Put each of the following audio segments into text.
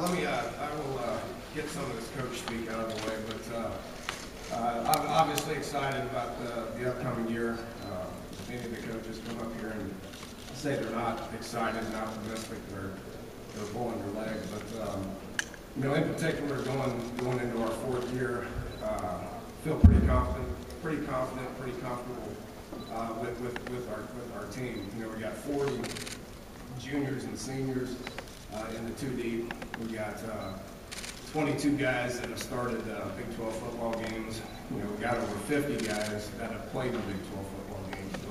Let me, I will get some of this coach speak out of the way, but I'm obviously excited about the upcoming year. Many of the coaches come up here and say they're not excited and optimistic, they're pulling their leg, but you know, in particular, going into our fourth year, feel pretty confident, pretty comfortable with our team. You know, we got 40 juniors and seniors in the 2 deep. We got 22 guys that have started Big 12 football games. You know, we got over 50 guys that have played in Big 12 football games. So,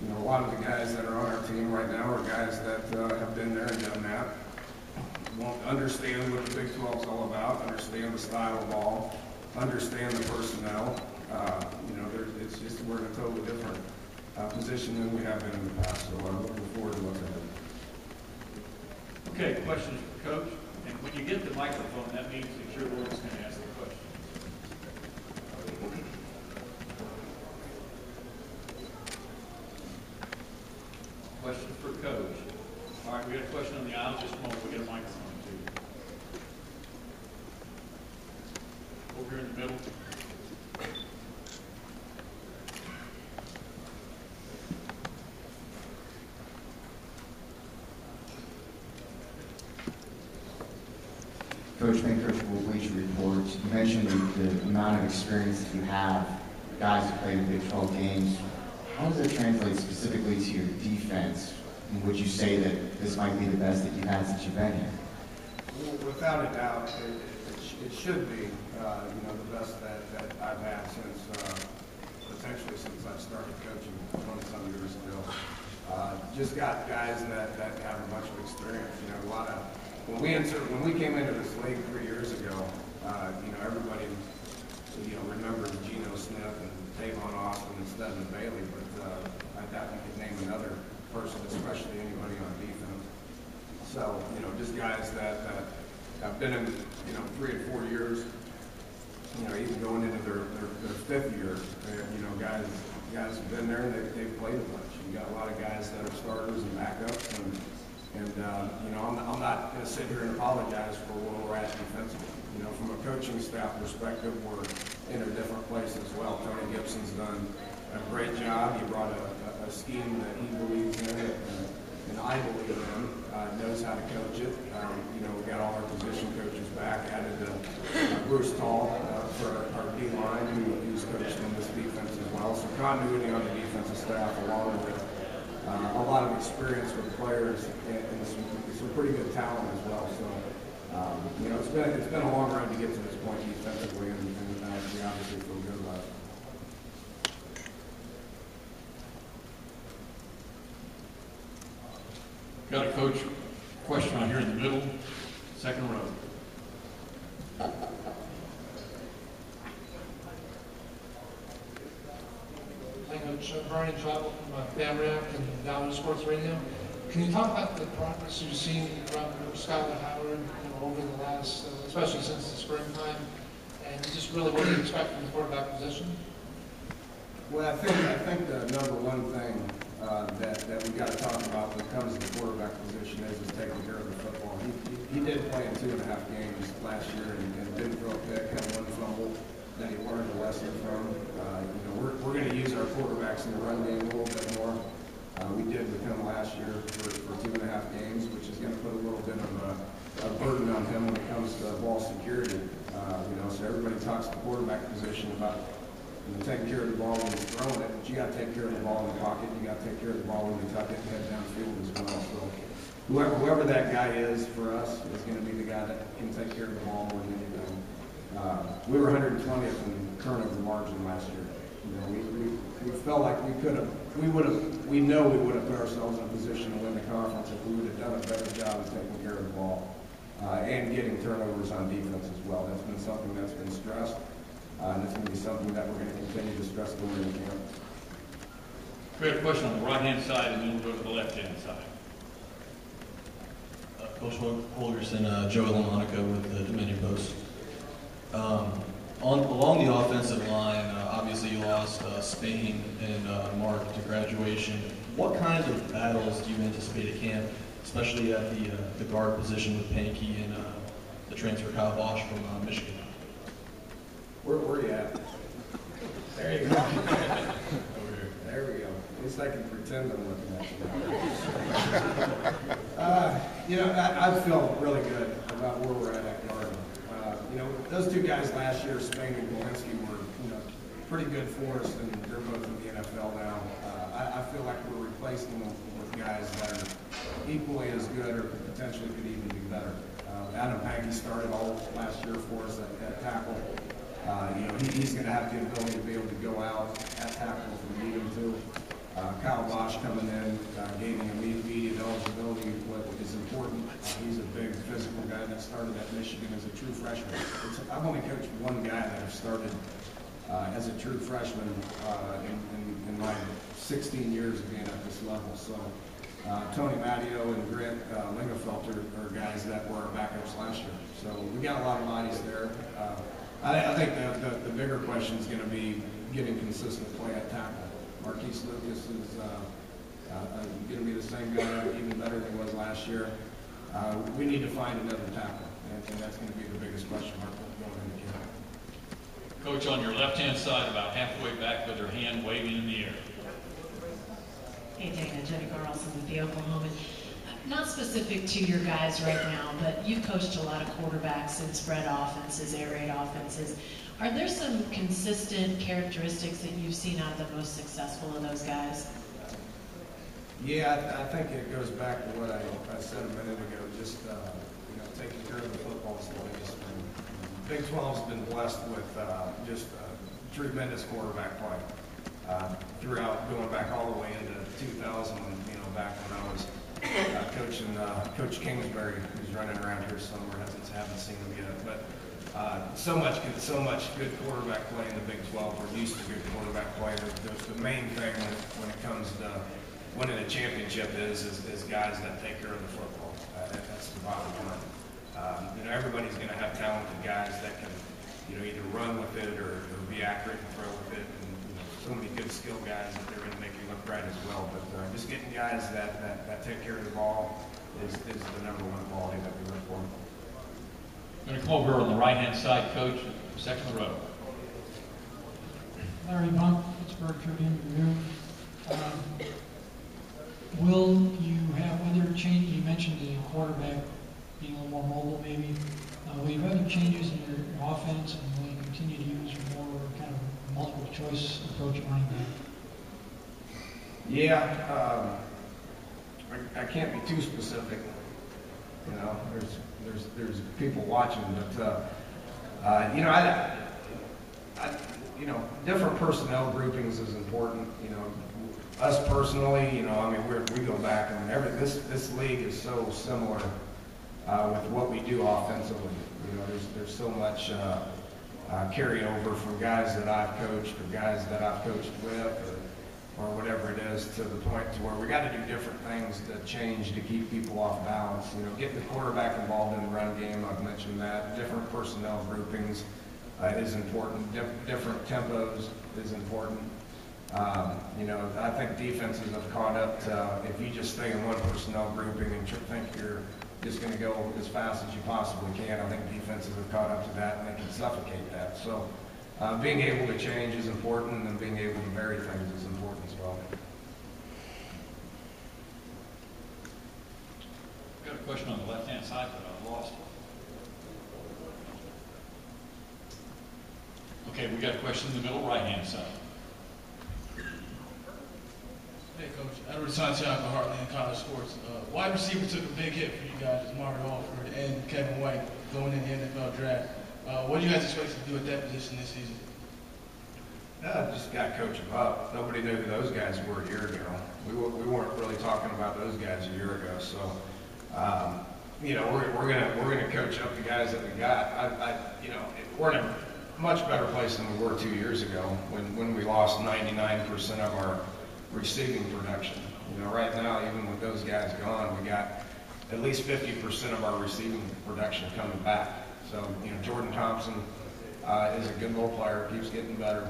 you know, a lot of the guys that are on our team right now are guys that have been there and done that. Won't understand what the Big 12 is all about, understand the style of ball, understand the personnel. You know, it's just we're in a totally different position than we have been in the past. So I'm looking forward to what's ahead. Okay, questions for Coach? And when you get the microphone, that means that you're the one that's going to ask the question. Question for Coach. All right, we got a question on the aisle. Just a moment, we get a microphone too. Over here in the middle. Coach Baker will Bleacher Report. You mentioned the amount of experience that you have, guys who played in Big 12 games. How does that translate specifically to your defense? And would you say that this might be the best that you've had since you've been here? Well, without a doubt, it should be you know, the best that I've had since potentially since I started coaching 20-some years ago. Just got guys that have a bunch of experience. You know, a lot of when we came into this league 3 years ago, you know, everybody, you know, remembers Geno Smith and Tavon Austin and Stedman Bailey, but I doubt you could name another person, especially anybody on defense. So, you know, just guys that have been in, you know, 3 and 4 years, you know, even going into their 5th year, you know, guys have been there and they've played a bunch. You got a lot of guys that are starters and backups, and you know, I'm not going to sit here and apologize for where we're at defensively. You know, from a coaching staff perspective, we're in a different place as well. Tony Gibson's done a great job. He brought a scheme that he believes in and I believe in. Knows how to coach it. You know, we got all our position coaches back. Added Bruce Tall for our D line, who's coached in this defense as well. So continuity on the defensive staff, along with a lot of experience with players and some pretty good talent as well. So, you know, it's been a long run to get to this point defensively, and we obviously feel good about it. Got a coach question right here in the middle, second row. Hi, Coach. Brian Travel from Bamrack and Dallas Sports Radio. Can you talk about the progress you've seen from Skylar Howard, you know, over the last, especially since the springtime, and just really what do you expect from the quarterback position? Well, I think the number one thing that we got to talk about when it comes to the quarterback position is taking care of the football. He did play in 2.5 games last year and didn't throw a pick, had one fumble that he learned a lesson from. You know, we're going to use our quarterbacks in the run game a little bit more. We did with him last year for 2.5 games, which is going to put a little bit of a burden on him when it comes to ball security. You know, so everybody talks the quarterback position about, you know, taking care of the ball when he's throwing it, but you got to take care of the ball in the pocket. You got to take care of the ball when you tuck it and head downfield as well. So whoever that guy is for us is going to be the guy that can take care of the ball more than anything. We were 120th in turnover margin last year. You know, we felt like we know we would have put ourselves in a position to win the conference if we would have done a better job of taking care of the ball and getting turnovers on defense as well. That's been something that's been stressed, and it's going to be something that we're going to continue to stress going into camp. We have a question on the right-hand side, and then we'll go to the left-hand side. Coach Holgorsen, Joe Lamonica with the Dominion Post. Along the offensive line, obviously you lost Spain and Mark to graduation. What kinds of battles do you anticipate at camp, especially at the guard position with Pankey the transfer Kyle Bosch from Michigan. Where you at? There you go. There we go. At least I can pretend I'm looking at you. I feel really good about where we're at Gardner. Those two guys last year, Spain and Golinsky, were pretty good for us, and they're both in the NFL now. I feel like we're replacing them with guys that are equally as good or potentially could even be better. Adam Pankey started all last year for us at tackle. He's going to have the ability to be able to go out at tackle if we need him to. Kyle Bosch coming in, gaining immediate eligibility, what is important. He's a big physical guy that started at Michigan as a true freshman. I've only coached one guy that has started as a true freshman in my 16 years of being at this level. So Tony Matteo and Grant Lingefelter are guys that were our backups last year. So we got a lot of bodies there. I think the bigger question is going to be getting consistent play at tackle. Marquise Lucas is going to be the same guy, even better than he was last year. We need to find another tackle, and that's going to be the biggest question mark going into camp. Coach, on your left-hand side, about halfway back with her hand waving in the air. Hey, Dana, Jenny Carlson with the Oklahoman. Not specific to your guys right now, but you've coached a lot of quarterbacks in spread offenses, air raid offenses. Are there some consistent characteristics that you've seen out of the most successful of those guys? Yeah, I think it goes back to what I said a minute ago, just taking care of the football boys. Big 12's been blessed with just tremendous quarterback play throughout, going back all the way into 2000, back when I was coaching Coach Kingsbury, who's running around here somewhere. Haven't seen him yet, but so much good quarterback play in the Big 12. We're used to good quarterback play. The main thing when it comes to winning a championship is guys that take care of the football. That's the bottom line. Everybody's going to have talented guys that can either run with it or be accurate and throw with it. And so many good skill guys that they're going to make you look right as well. But just getting guys that take care of the ball is the number one quality that we look for. I'm going to come over on the right-hand side, Coach, second row. Larry Bunk, Pittsburgh Tribune Review. Will you have other changes? You mentioned the quarterback being a little more mobile, maybe. Will you have any changes in your offense, and will you continue to use more kind of multiple choice approach at running back? Yeah, I can't be too specific. There's people watching, but different personnel groupings is important. Us personally, we go back. This league is so similar with what we do offensively. There's so much carryover from guys that I've coached or guys that I've coached with, or whatever it is, to the point to where we got to do different things to change to keep people off balance. Getting the quarterback involved in the run game, I've mentioned that. Different personnel groupings is important. Different tempos is important. I think defenses have caught up to, if you just stay in one personnel grouping and think you're just going to go as fast as you possibly can, I think defenses have caught up to that, and they can suffocate that. So being able to change is important, and being able to vary things is important as well. I've got a question on the left-hand side, but I've lost it. Okay, we got a question in the middle right-hand side. Hey, Coach. Edward Santiago, Heartland College Sports. Wide receiver took a big hit for you guys, Mario Alford and Kevin White, going in the NFL draft. What do you guys expect to do at that position this season? Just got to coach them up. Nobody knew who those guys were a year ago. We weren't really talking about those guys a year ago. So, we're gonna coach up the guys that we got. We're in a much better place than we were 2 years ago when we lost 99% of our receiving production. Right now, even with those guys gone, we got at least 50% of our receiving production coming back. So, Jordan Thompson is a good little player, keeps getting better.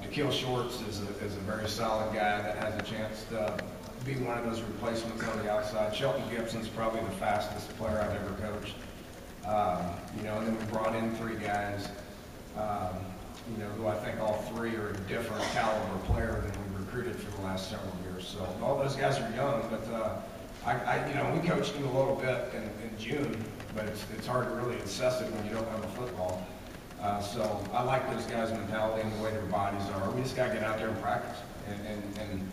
Da'Keil Shorts is a very solid guy that has a chance to be one of those replacements on the outside. Shelton Gibson's probably the fastest player I've ever coached. You know, and then we brought in 3 guys, you know, who I think all 3 are a different caliber player than we recruited for the last several years. So all those guys are young, but you know, we coached them a little bit in June, but it's hard to really assess it when you don't know the football. So I like those guys' mentality and the way their bodies are. We just got to get out there and practice. And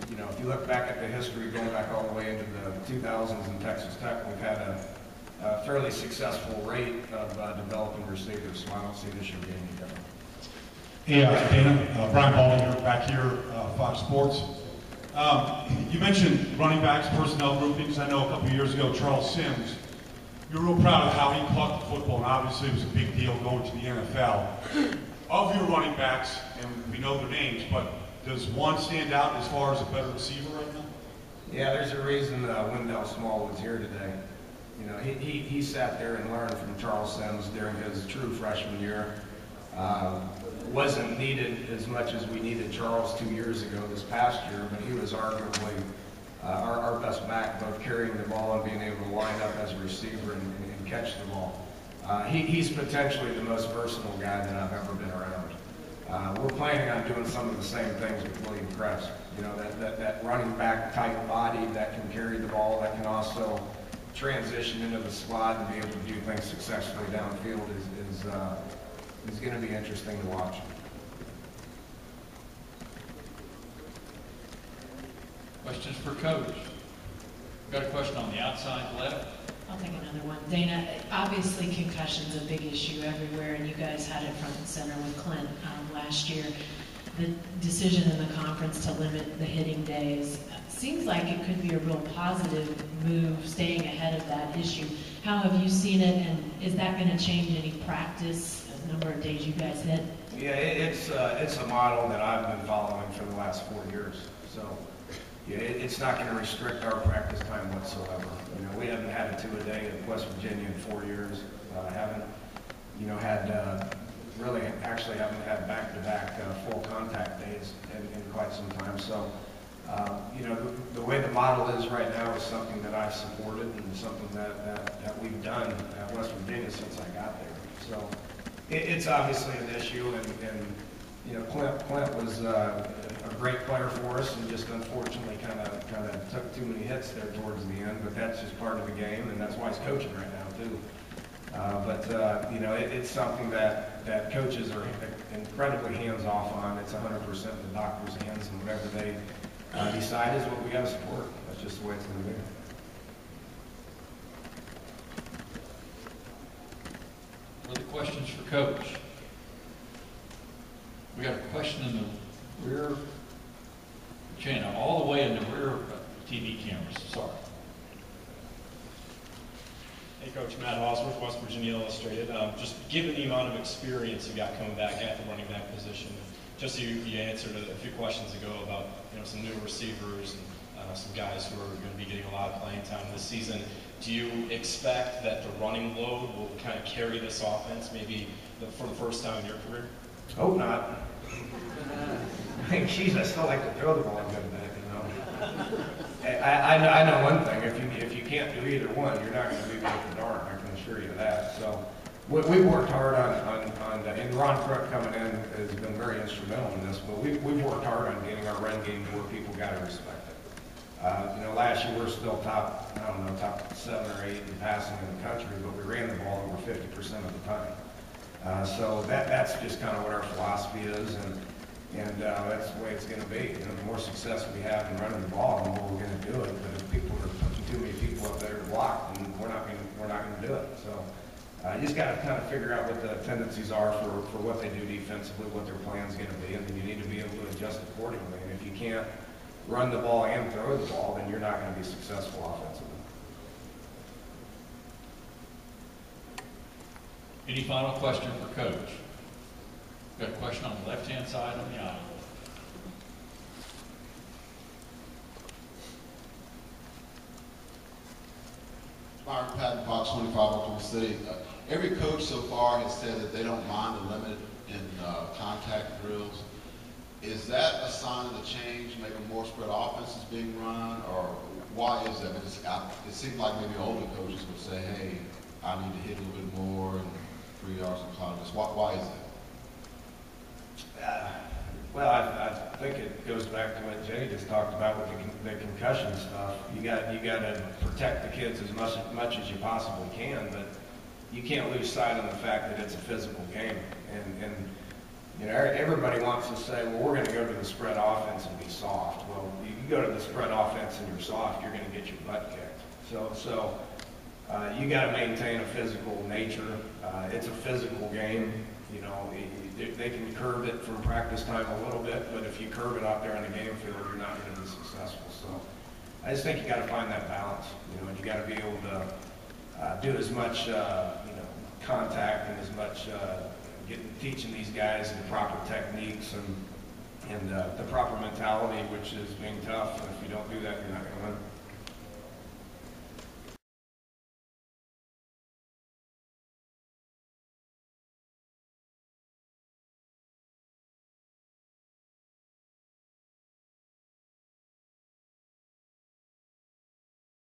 you know, if you look back at the history, going back all the way into the 2000s in Texas Tech, we've had a fairly successful rate of developing receivers. So I don't see this year being any different. Hey, Dana, Brian Baldwin back here, Fox Sports. You mentioned running backs, personnel groupings. I know a couple years ago, Charles Sims, you're real proud of how he caught the football, and obviously it was a big deal going to the NFL. Of your running backs, and we know their names, but does one stand out as far as a better receiver right now? Yeah, there's a reason Wendell Small was here today. You know, he sat there and learned from Charles Sims during his true freshman year. Wasn't needed as much as we needed Charles 2 years ago this past year, but he was arguably our best back, both carrying the ball and being able to line up as a receiver and catch the ball. He's potentially the most versatile guy that I've ever been around. We're planning on doing some of the same things with William Kress. You know, that running back type body that can carry the ball, that can also transition into the slot and be able to do things successfully downfield is going to be interesting to watch. Questions for Coach? Got a question on the outside left. I'll take another one. Dana, obviously concussion's a big issue everywhere, and you guys had it front and center with Clint last year. The decision in the conference to limit the hitting days seems like it could be a real positive move, staying ahead of that issue. How have you seen it, and is that going to change any practice, the number of days you guys hit? Yeah, it's a model that I've been following for the last 4 years. So yeah, it's not going to restrict our practice time whatsoever. You know, we haven't had a 2-a-day at West Virginia in 4 years. Haven't, you know, really actually haven't had back-to-back full contact days in quite some time. So, you know, the way the model is right now is something that I've supported and something that we've done at West Virginia since I got there. So it's obviously an issue, and you know, Clint was a great player for us, and just unfortunately kind of took too many hits there towards the end. But that's just part of the game, and that's why he's coaching right now too. But you know, it's something that coaches are incredibly hands-off on. It's 100% in the doctor's hands, and whatever they decide is what we got to support. That's just the way it's going to be. Other questions for Coach? We got a question in the rear channel, all the way in the rear of TV cameras. Sorry. Hey, Coach, Matt Osworth, West Virginia Illustrated. Just given the amount of experience you got coming back at the running back position, just you answered a few questions ago about some new receivers and some guys who are going to be getting a lot of playing time this season. Do you expect that the running load will kind of carry this offense maybe for the first time in your career? Hope not. Geez, I still like to throw the ball a good bit, I know one thing. If you can't do either one, you're not going to be worth the darn. I can assure you that. So we've worked hard and Ron Crook coming in has been very instrumental in this, but we've worked hard on getting our run game to where people got to respect it. Last year we're still top 7 or 8 in passing in the country, but we ran the ball over 50% of the time. So that's just kind of what our philosophy is, and that's the way it's going to be. The more success we have in running the ball, the more we're going to do it. But if people are putting too many people up there to block, then we're not going to do it. So you just got to kind of figure out what the tendencies are for what they do defensively, what their plan's going to be, and then you need to be able to adjust accordingly. And if you can't run the ball and throw the ball, then you're not going to be successful offensively. Any final question for Coach? Got a question on the left-hand side of the aisle. Byron Patton, Fox 25, Oklahoma City. Every coach so far has said that they don't mind the limit in contact drills. Is that a sign of the change, maybe more spread offenses being run, or why is that? It seems like maybe older coaches would say, hey, I need to hit a little bit more and 3 yards in cloud. Why is that? Well, I think it goes back to what Jay just talked about with the concussion stuff. You got to protect the kids as much as you possibly can, but you can't lose sight of the fact that it's a physical game. And you know, everybody wants to say, well, we're going to go to the spread offense and be soft. Well, you go to the spread offense and you're soft, you're going to get your butt kicked. So you got to maintain a physical nature. It's a physical game. You know, they can curve it from practice time a little bit, but if you curve it out there on the game field, you're not going to be successful. So I just think you got to find that balance. You know, and you got to be able to do as much, you know, contact and as much teaching these guys the proper techniques and the proper mentality, which is being tough. And if you don't do that, you're not going to win.